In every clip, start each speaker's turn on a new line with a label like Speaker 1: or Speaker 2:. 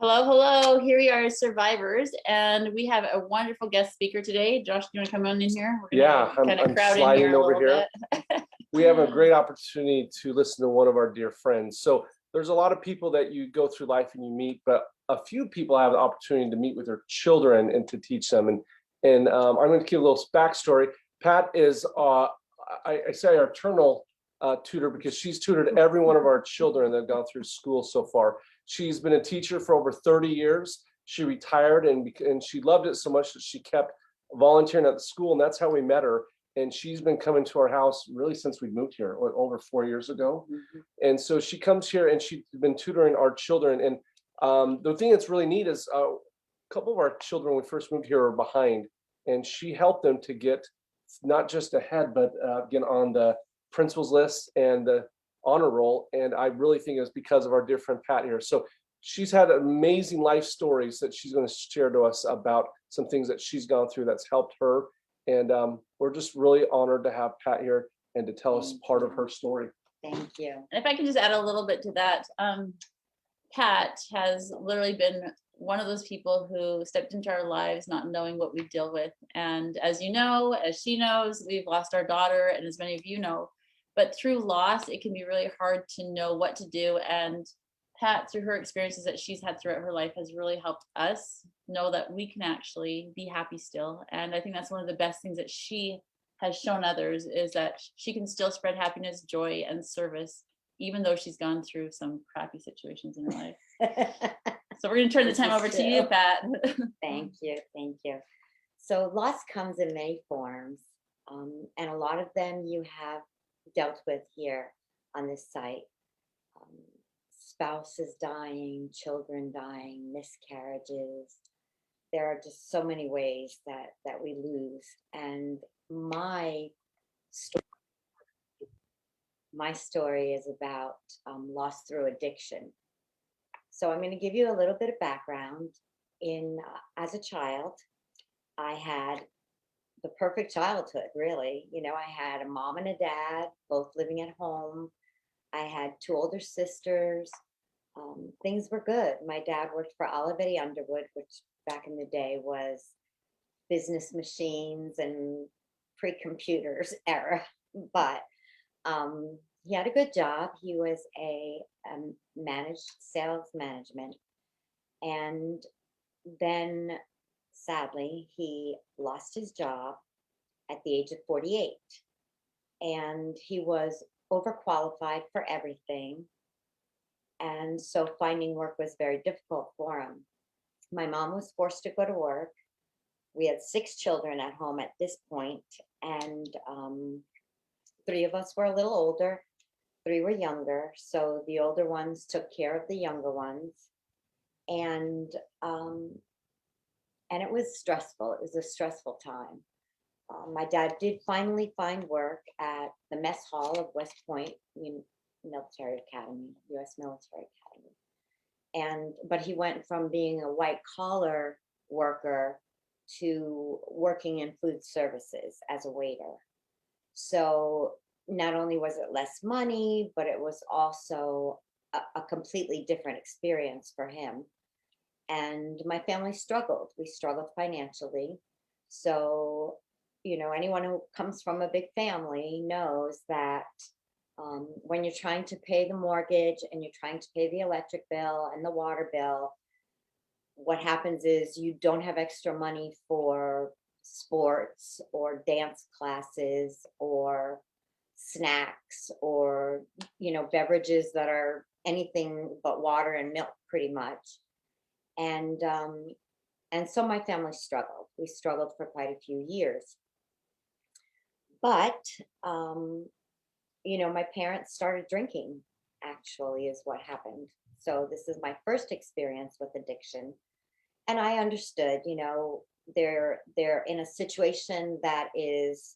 Speaker 1: Hello, hello. Here we are, survivors, and we have a wonderful guest speaker today. Josh, do you want to come on in here?
Speaker 2: Yeah, I'm
Speaker 1: crowd in
Speaker 2: sliding
Speaker 1: here a
Speaker 2: over
Speaker 1: little
Speaker 2: here.
Speaker 1: bit.
Speaker 2: We have a great opportunity to listen to one of our dear friends. So there's a lot of people that you go through life and you meet, but a few people have the opportunity to meet with their children and to teach them. And I'm going to give a little backstory. Pat is, I say, our eternal tutor because she's tutored every one of our children that have gone through school so far. She's been a teacher for over 30 years. She retired and she loved it so much that she kept volunteering at the school, and that's how we met her. And she's been coming to our house really since we moved here over 4 years ago. And so she comes here and she's been tutoring our children. And the thing that's really neat is a couple of our children when we first moved here are behind, and she helped them to get not just ahead, but get on the principals list and the honor roll. And I really think it's because of our dear friend Pat here. So she's had amazing life stories that she's going to share to us about some things that she's gone through that's helped her. And we're just really honored to have Pat here and to tell us part of her story.
Speaker 3: Thank you.
Speaker 1: And if I can just add a little bit to that, Pat has literally been one of those people who stepped into our lives not knowing what we deal with. And as you know, as she knows, we've lost our daughter, and as many of you know, but through loss, it can be really hard to know what to do. And Pat, through her experiences that she's had throughout her life, has really helped us know that we can actually be happy still. And I think that's one of the best things that she has shown others, is that she can still spread happiness, joy, and service, even though she's gone through some crappy situations in her life. So we're going to turn the time over to you, Pat.
Speaker 3: Thank you. Thank you. So loss comes in many forms, and a lot of them you have dealt with here on this site. Spouses dying, children dying, miscarriages. There are just so many ways that we lose. And my story is about loss through addiction. So I'm going to give you a little bit of background. As a child, I had the perfect childhood, really. You know, I had a mom and a dad, both living at home. I had two older sisters. Things were good. My dad worked for Olivetti Underwood, which back in the day was business machines and pre-computers era. But he had a good job. He was a managed sales management. And then sadly, he lost his job at the age of 48. And he was overqualified for everything. And so finding work was very difficult for him. My mom was forced to go to work. We had 6 children at home at this point, and 3 of us were a little older, 3 were younger. So the older ones took care of the younger ones. And it was stressful. It was a stressful time. My dad did finally find work at the mess hall of West Point Military Academy, U.S. Military Academy. But he went from being a white collar worker to working in food services as a waiter. So not only was it less money, but it was also a completely different experience for him. And my family struggled. We struggled financially. So, you know, anyone who comes from a big family knows that when you're trying to pay the mortgage and you're trying to pay the electric bill and the water bill, what happens is you don't have extra money for sports or dance classes or snacks or, you know, beverages that are anything but water and milk pretty much. And so my family struggled. We struggled for quite a few years. But you know, my parents started drinking, actually, is what happened. So this is my first experience with addiction. And I understood, you know, they're in a situation that is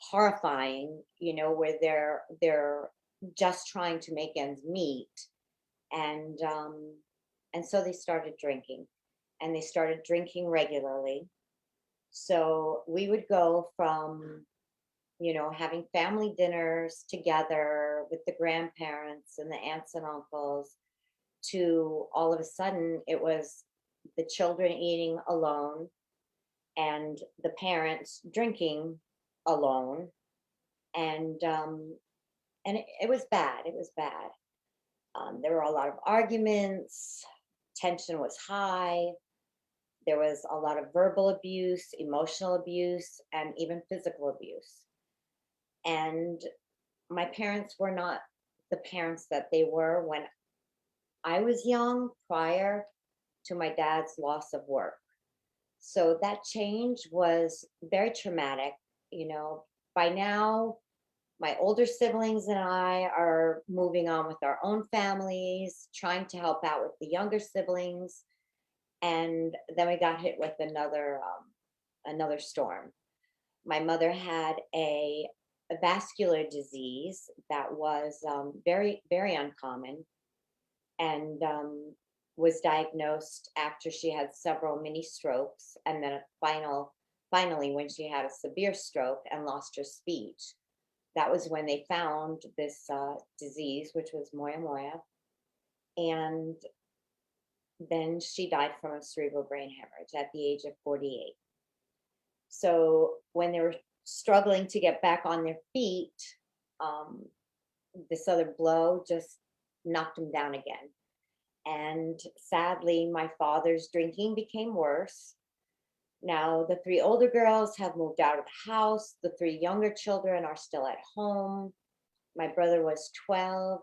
Speaker 3: horrifying, you know, where they're just trying to make ends meet. And so they started drinking, and they started drinking regularly. So we would go from, you know, having family dinners together with the grandparents and the aunts and uncles to all of a sudden it was the children eating alone and the parents drinking alone. And it was bad. It was bad. There were a lot of arguments, tension was high, there was a lot of verbal abuse, emotional abuse, and even physical abuse. And my parents were not the parents that they were when I was young, prior to my dad's loss of work. So that change was very traumatic. You know, by now, my older siblings and I are moving on with our own families, trying to help out with the younger siblings. And then we got hit with another storm. My mother had a vascular disease that was very, very uncommon, and was diagnosed after she had several mini strokes, and then finally, when she had a severe stroke and lost her speech, that was when they found this disease, which was moya moya, and then she died from a cerebral brain hemorrhage at the age of 48. So when they were struggling to get back on their feet, um, this other blow just knocked them down again. And sadly, my father's drinking became worse. Now, the three older girls have moved out of the house. The three younger children are still at home. My brother was 12,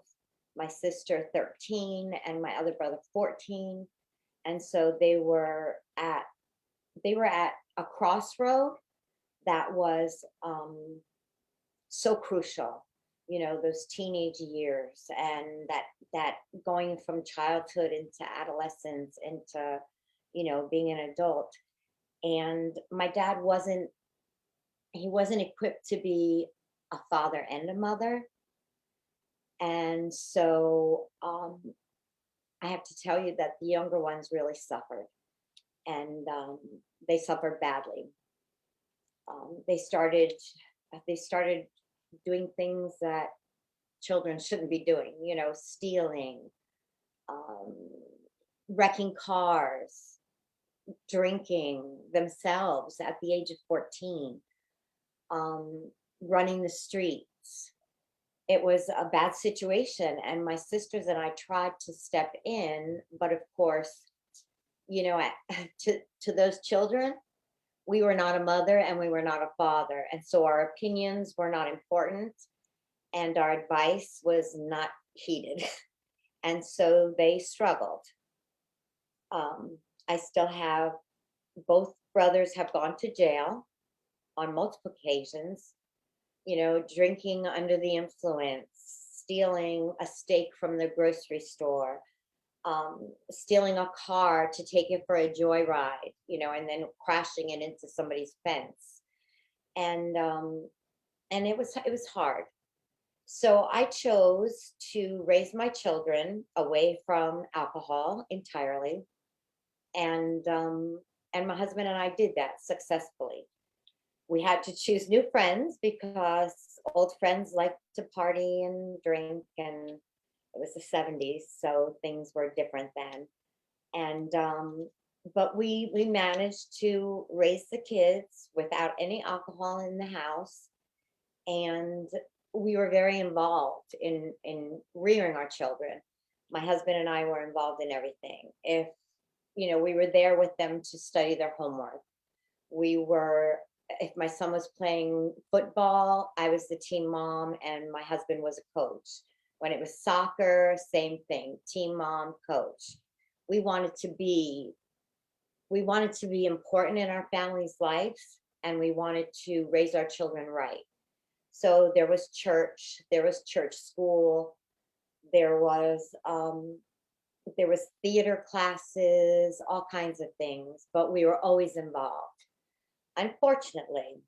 Speaker 3: my sister 13, and my other brother 14. And so they were at a crossroad that was so crucial. You know, those teenage years, and that going from childhood into adolescence into, being an adult. And my dad wasn't equipped to be a father and a mother. And so I have to tell you that the younger ones really suffered, and they suffered badly. They started doing things that children shouldn't be doing, stealing, um, wrecking cars, drinking themselves at the age of 14, running the streets. It was a bad situation, and my sisters and I tried to step in, but of course, to those children, we were not a mother and we were not a father, and so our opinions were not important, and our advice was not heeded. And so they struggled. I still have both brothers have gone to jail on multiple occasions, drinking under the influence, stealing a steak from the grocery store, stealing a car to take it for a joyride, and then crashing it into somebody's fence. And it was hard. So I chose to raise my children away from alcohol entirely, and my husband and I did that successfully. We had to choose new friends because old friends like to party and drink, and it was the 70s, so things were different then. And but we managed to raise the kids without any alcohol in the house, and we were very involved in rearing our children. My husband and I were involved in everything. If we were there with them to study their homework. If my son was playing football, I was the team mom and my husband was a coach. When it was soccer, same thing, team mom, coach. We wanted to be important in our family's lives, and we wanted to raise our children right. So there was church school, there was theater classes, all kinds of things, but we were always involved. Unfortunately,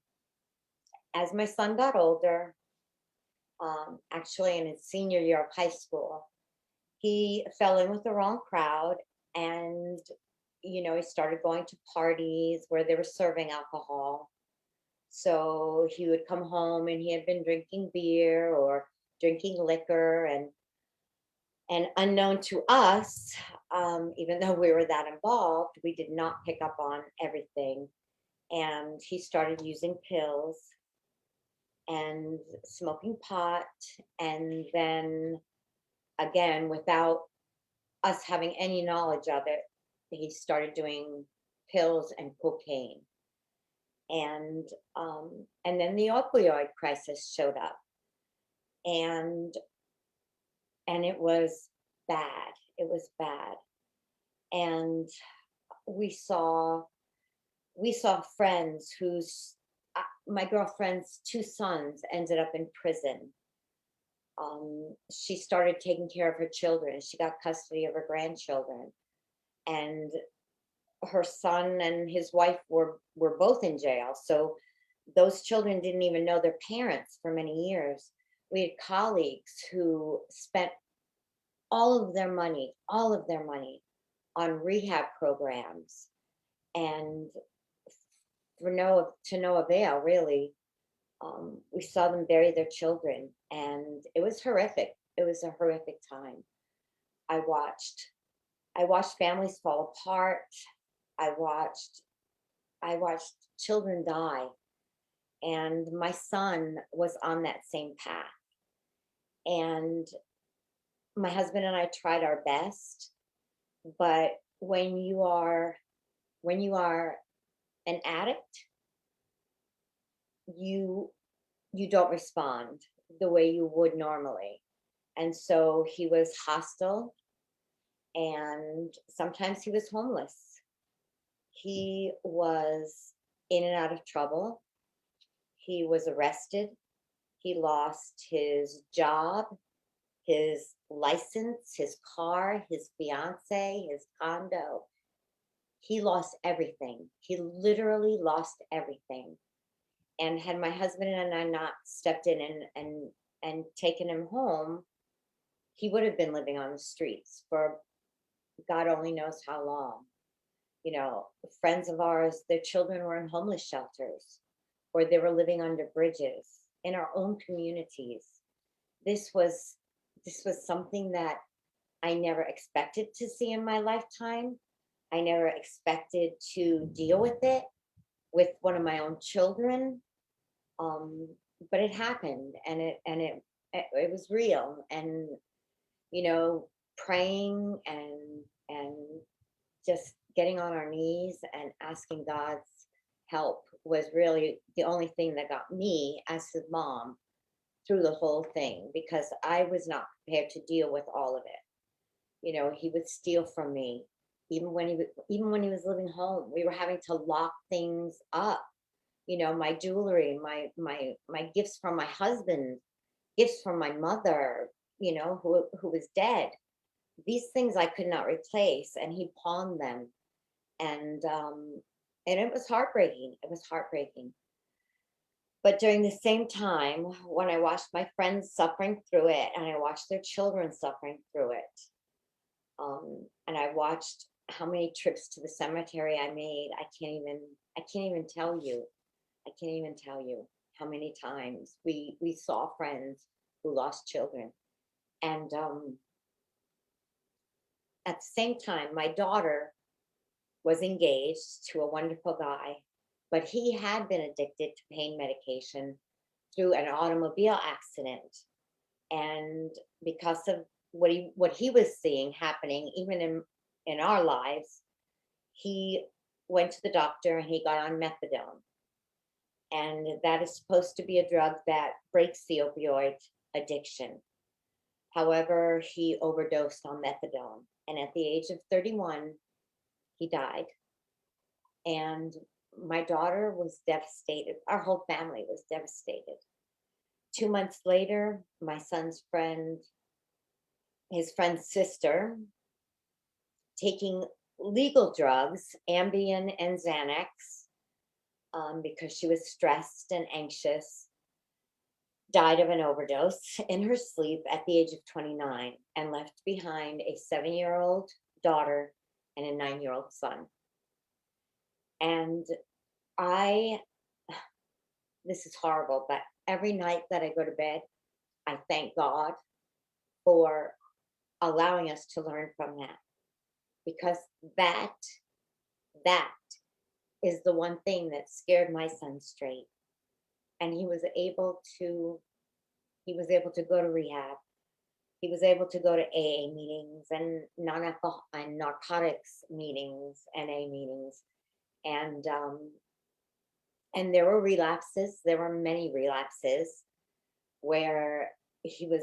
Speaker 3: as my son got older, actually in his senior year of high school, he fell in with the wrong crowd, and he started going to parties where they were serving alcohol. So he would come home and he had been drinking beer or drinking liquor, and And unknown to us, even though we were that involved, we did not pick up on everything. And he started using pills and smoking pot. And then again, without us having any knowledge of it, he started doing pills and cocaine. And and then the opioid crisis showed up, and it was bad. It was bad. And we saw friends whose my girlfriend's two sons ended up in prison. She started taking care of her children. She got custody of her grandchildren, and her son and his wife were both in jail. So those children didn't even know their parents for many years. We had colleagues who spent all of their money on rehab programs, and for to no avail, really. We saw them bury their children, and it was horrific. It was a horrific time. I watched families fall apart. I watched children die, and my son was on that same path. And my husband and I tried our best, but when you are an addict, you don't respond the way you would normally. And so he was hostile, and sometimes he was homeless. He was in and out of trouble. He was arrested. He lost his job, his license, his car, his fiance, his condo. He lost everything. He literally lost everything. And had my husband and I not stepped in and taken him home, he would have been living on the streets for God only knows how long. You know, friends of ours, their children were in homeless shelters, or they were living under bridges in our own communities. This was something that I never expected to see in my lifetime. I never expected to deal with it with one of my own children. But it happened, and it was real. And you know, praying and just getting on our knees and asking God's help was really the only thing that got me as his mom through the whole thing, because I was not prepared to deal with all of it. You know, he would steal from me even when he was living home. We were having to lock things up. You know, my jewelry, my gifts from my husband, gifts from my mother, you know, who was dead. These things I could not replace, and he pawned them. And it was heartbreaking. It was heartbreaking. But during the same time, when I watched my friends suffering through it, and I watched their children suffering through it, and I watched how many trips to the cemetery I made, I can't even tell you. I can't even tell you how many times we saw friends who lost children. And at the same time, my daughter was engaged to a wonderful guy, but he had been addicted to pain medication through an automobile accident. And because of what he was seeing happening, even in our lives, he went to the doctor and he got on methadone. And that is supposed to be a drug that breaks the opioid addiction. However, he overdosed on methadone. And at the age of 31, he died. And my daughter was devastated. Our whole family was devastated. 2 months later, my son's friend, his friend's sister, taking legal drugs, Ambien and Xanax, because she was stressed and anxious, died of an overdose in her sleep at the age of 29, and left behind a 7-year-old daughter and a 9-year-old son. And this is horrible, but every night that I go to bed, I thank God for allowing us to learn from that, because that is the one thing that scared my son straight. And he was able to go to rehab. He was able to go to AA meetings and non-alcohol and narcotics meetings, NA meetings, and there were relapses. There were many relapses where he was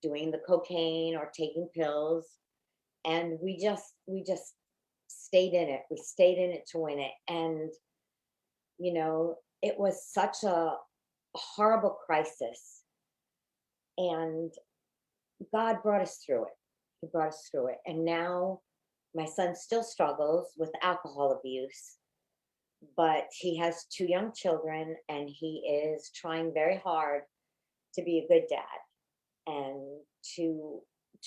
Speaker 3: doing the cocaine or taking pills, and we just stayed in it. We stayed in it to win it, and it was such a horrible crisis, and God brought us through it. He brought us through it. And now my son still struggles with alcohol abuse, but he has two young children and he is trying very hard to be a good dad and to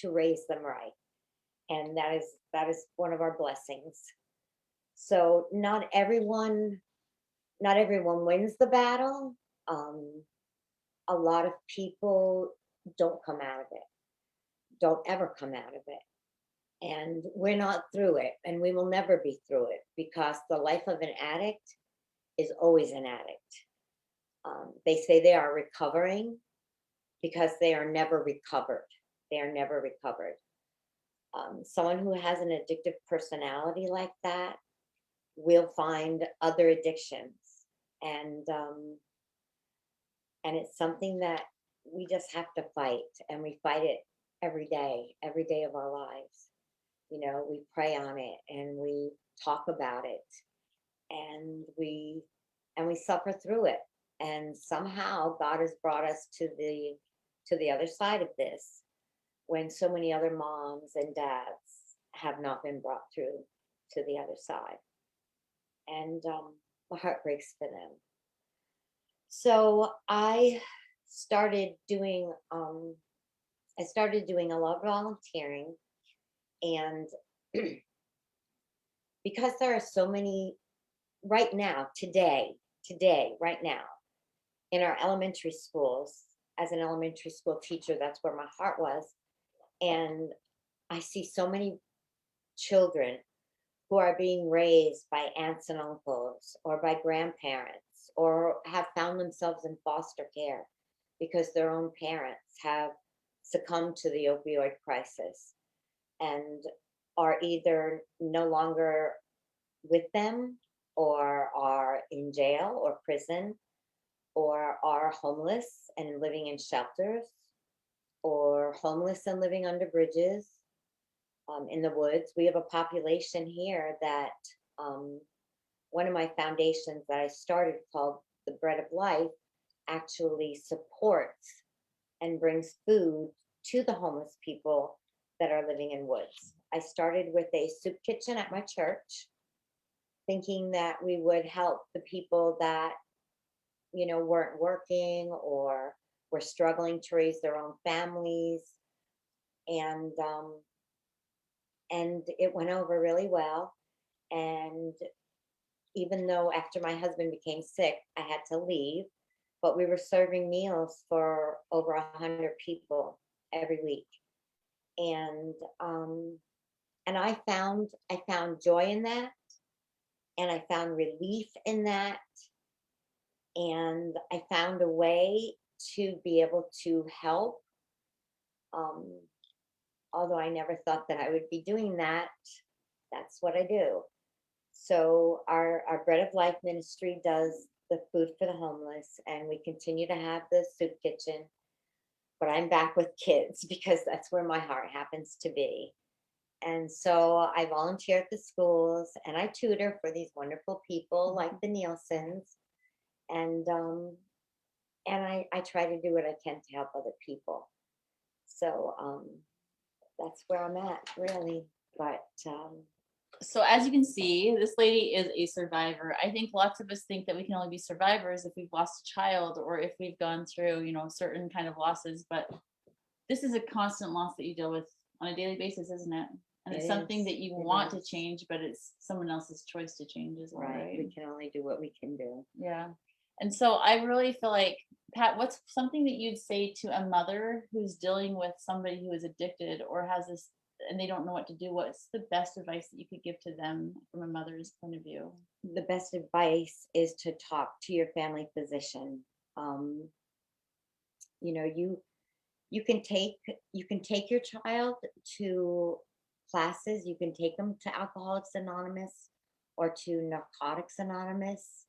Speaker 3: raise them right. And that is one of our blessings. So not everyone wins the battle. A lot of people don't come out of it, don't ever come out of it. And we're not through it, and we will never be through it, because the life of an addict is always an addict. They say they are recovering because they are never recovered. They are never recovered. Someone who has an addictive personality like that will find other addictions, and it's something that we just have to fight, and we fight it every day of our lives. We pray on it and we talk about it, and we suffer through it. And somehow God has brought us to the other side of this, when so many other moms and dads have not been brought through to the other side. And my heart breaks for them. So I started doing a lot of volunteering, and because there are so many right now, today, right now, in our elementary schools. As an elementary school teacher, that's where my heart was. And I see so many children who are being raised by aunts and uncles or by grandparents, or have found themselves in foster care because their own parents have succumbed to the opioid crisis and are either no longer with them, or are in jail or prison, or are homeless and living in shelters, or homeless and living under bridges, in the woods. We have a population here that one of my foundations that I started, called the Bread of Life, actually supports and brings food to the homeless people that are living in woods. I started with a soup kitchen at my church, thinking that we would help the people that weren't working or were struggling to raise their own families, and it went over really well. And even though after my husband became sick, I had to leave, but we were serving meals for over 100 people every week, and I found joy in that, and I found relief in that, and I found a way to be able to help. Although I never thought that I would be doing that, that's what I do. So our Bread of Life ministry does the food for the homeless, and we continue to have the soup kitchen. But I'm back with kids because that's where my heart happens to be. And so I volunteer at the schools, and I tutor for these wonderful people like the Nielsen's, and I try to do what I can to help other people. So that's where I'm at, really. But
Speaker 1: So as you can see, this lady is a survivor. I think lots of us think that we can only be survivors if we've lost a child or if we've gone through, certain kind of losses. But this is a constant loss that you deal with on a daily basis, isn't it? And it's something that you want to change, but it's someone else's choice to change as well, right?
Speaker 3: We can only do what we can do.
Speaker 1: Yeah. And so I really feel like Pat, what's something that you'd say to a mother who's dealing with somebody who is addicted or has this and they don't know what to do? What's the best advice that you could give to them from a mother's point of view?
Speaker 3: The best advice is to talk to your family physician. Um, you know, you can take your child to classes. You can take them to Alcoholics Anonymous or to Narcotics Anonymous.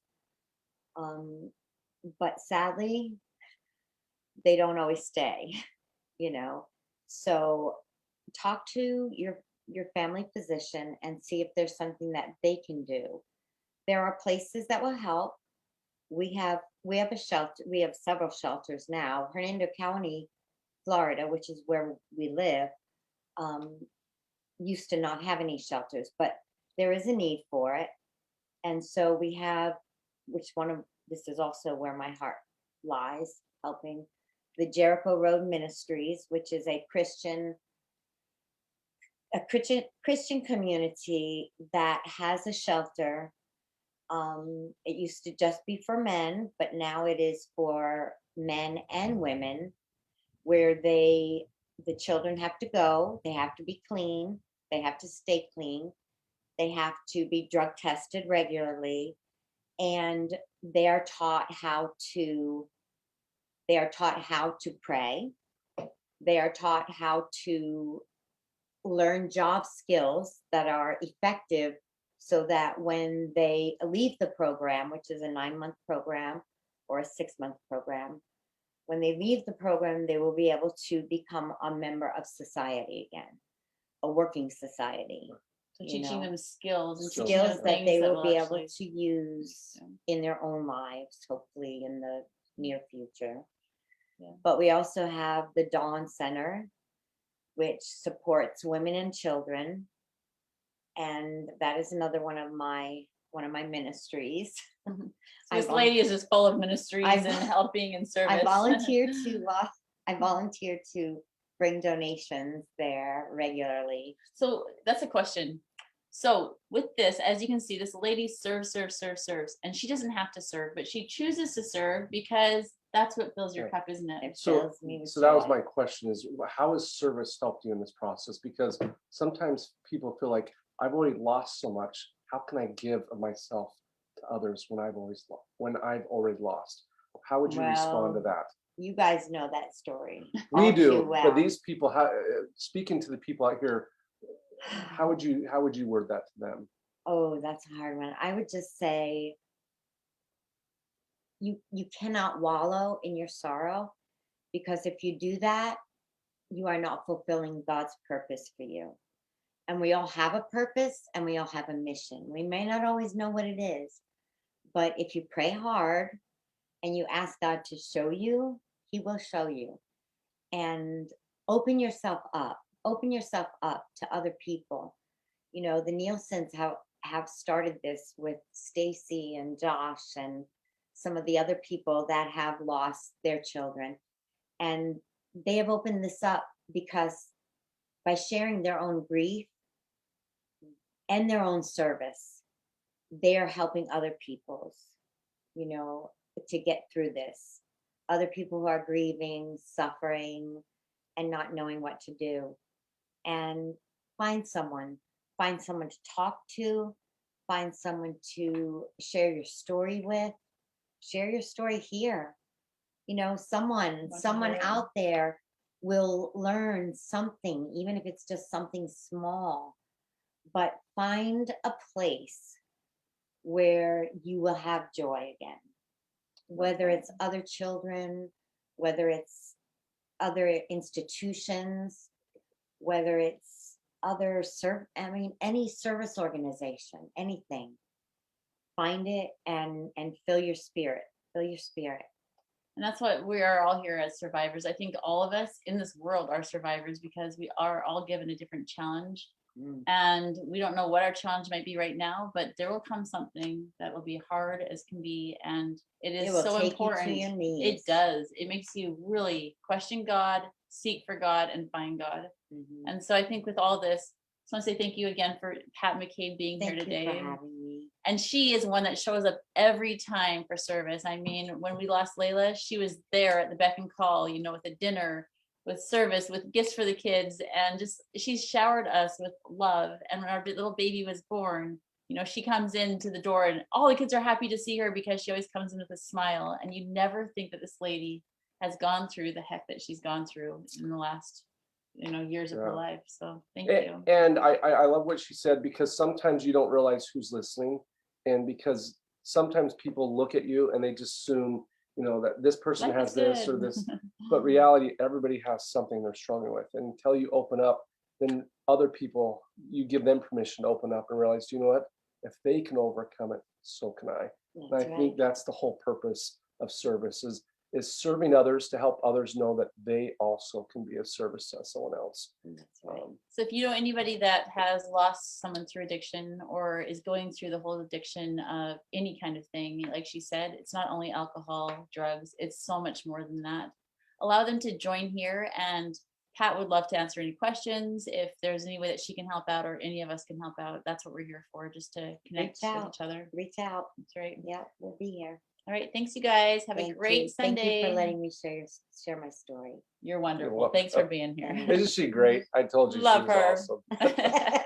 Speaker 3: But sadly, they don't always stay, you know. So talk to your family physician and see if there's something that they can do. There are places that will help. We have a shelter. We have several shelters now. Hernando County, Florida, which is where we live, um, used to not have any shelters, but there is a need for it. And so we have, this is also where my heart lies, helping the Jericho Road Ministries, which is a Christian community that has a shelter. It used to just be for men, but now it is for men and women, where the children have to go, they have to be clean, they have to stay clean, they have to be drug tested regularly, and they are taught how to pray. They are taught how to learn job skills that are effective so that when they leave the program, which is a 9-month program or a 6-month program, when they leave the program, they will be able to become a member of society again, a working society.
Speaker 1: So teaching them skills and teaching
Speaker 3: Skills
Speaker 1: them
Speaker 3: that
Speaker 1: things
Speaker 3: they
Speaker 1: that
Speaker 3: will be able
Speaker 1: actually,
Speaker 3: to use in their own lives, hopefully in the near future.
Speaker 1: Yeah.
Speaker 3: But we also have the Dawn Center, which supports women and children, and that is another one of my ministries.
Speaker 1: So this lady is just full of ministries
Speaker 3: I-
Speaker 1: and helping and service.
Speaker 3: I volunteer to bring donations there regularly.
Speaker 1: So that's a question. So with this, as you can see, this lady serves, and she doesn't have to serve, but she chooses to serve because that's what fills your cup, isn't it?
Speaker 2: So that was my question: is how has service helped you in this process? Because sometimes people feel like I've already lost so much. How can I give of myself to others when I've already lost? How would you respond to that?
Speaker 3: You guys know that story.
Speaker 2: We do,
Speaker 3: well.
Speaker 2: but these people, speaking to the people out here, how would you word that to them?
Speaker 3: Oh, that's a hard one. I would just say you cannot wallow in your sorrow, because if you do that, you are not fulfilling God's purpose for you. And we all have a purpose and we all have a mission. We may not always know what it is, but if you pray hard and you ask God to show you, He will show you. And open yourself up to other people. You know, the Nielsen's have started this with Stacy and Josh and some of the other people that have lost their children. And they have opened this up because by sharing their own grief and their own service, they are helping other people's, to get through this. Other people who are grieving, suffering, and not knowing what to do. And find someone to talk to, find someone to share your story with, share your story here. Someone out there will learn something, even if it's just something small. But find a place where you will have joy again, whether it's other children, whether it's other institutions, whether it's any service organization, anything. Find it and fill your spirit.
Speaker 1: And that's what we are all here as survivors. I think all of us in this world are survivors because we are all given a different challenge. And we don't know what our challenge might be right now, but there will come something that will be hard as can be. And it will so important.
Speaker 3: You to your knees.
Speaker 1: It does. It makes you really question God, seek for God, and find God. And so I think with all this, I just want to say thank you again for Pat McCabe being here today.
Speaker 3: Thank you for having me.
Speaker 1: And she is one that shows up every time for service. I mean, when we lost Layla, she was there at the beck and call, you know, with a dinner, with service, with gifts for the kids. And just, she's showered us with love. And when our little baby was born, you know, she comes into the door and all the kids are happy to see her because she always comes in with a smile. And you never think that this lady has gone through the heck that she's gone through in the last, you know, years of her life. So thank you.
Speaker 2: And I love what she said, because sometimes you don't realize who's listening, and because sometimes people look at you and they just assume, you know, that this person
Speaker 1: Life
Speaker 2: has
Speaker 1: is
Speaker 2: this or
Speaker 1: good.
Speaker 2: this, but reality, everybody has something they're struggling with. And until you open up, then other people, you give them permission to open up and realize, you know what, if they can overcome it, so can I. And I
Speaker 3: That's
Speaker 2: think
Speaker 3: right.
Speaker 2: that's the whole purpose of service, is serving others to help others know that they also can be of service to someone else.
Speaker 3: That's right.
Speaker 1: So if you know anybody that has lost someone through addiction or is going through the whole addiction of any kind of thing, like she said, it's not only alcohol, drugs, it's so much more than that. Allow them to join here, and Pat would love to answer any questions. If there's any way that she can help out or any of us can help out, that's what we're here for, just to connect with each other.
Speaker 3: Reach out.
Speaker 1: That's right.
Speaker 3: Yeah, we'll be here.
Speaker 1: All right. Thanks, you guys. Have a
Speaker 3: Thank
Speaker 1: great
Speaker 3: you.
Speaker 1: Sunday.
Speaker 3: Thank you for letting me share my story.
Speaker 1: You're wonderful.
Speaker 2: welcome.
Speaker 1: Thanks for being here.
Speaker 2: Isn't she great? I told you
Speaker 1: Love
Speaker 2: she was
Speaker 1: her.
Speaker 2: awesome.